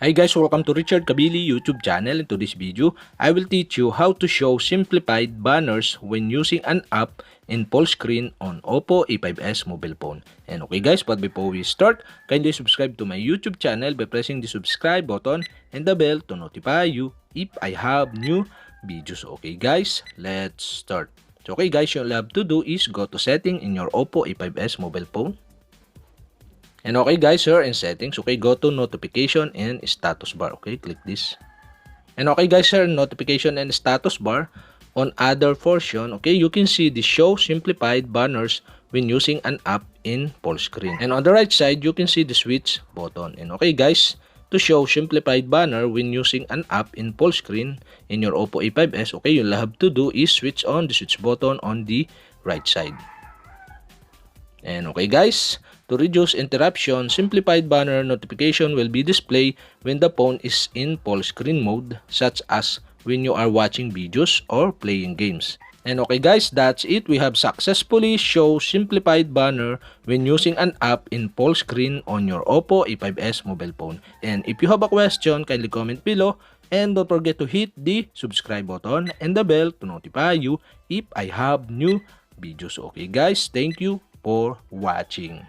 Hi guys, welcome to Richard Cabile YouTube channel. In today's video, I will teach you how to show simplified banners when using an app in full screen on OPPO A5s mobile phone. And okay guys, but before we start, kindly subscribe to my YouTube channel by pressing the subscribe button and the bell to notify you if I have new videos. Okay guys, let's start. So okay guys, all you have to do is go to setting in your OPPO A5s mobile phone. And okay guys, here in settings, okay, go to notification and status bar. Okay, click this. And okay guys, here in notification and status bar, on other portion, okay, you can see the show simplified banners when using an app in full screen. And on the right side, you can see the switch button. And okay guys, to show simplified banner when using an app in full screen in your OPPO A5s, okay, you'll have to do is switch on the switch button on the right side. And okay guys, to reduce interruption, simplified banner notification will be displayed when the phone is in full screen mode, such as when you are watching videos or playing games. And okay guys, that's it. We have successfully show simplified banner when using an app in full screen on your OPPO A5s mobile phone. And if you have a question, kindly comment below. And don't forget to hit the subscribe button and the bell to notify you if I have new videos. Okay guys, thank you for watching.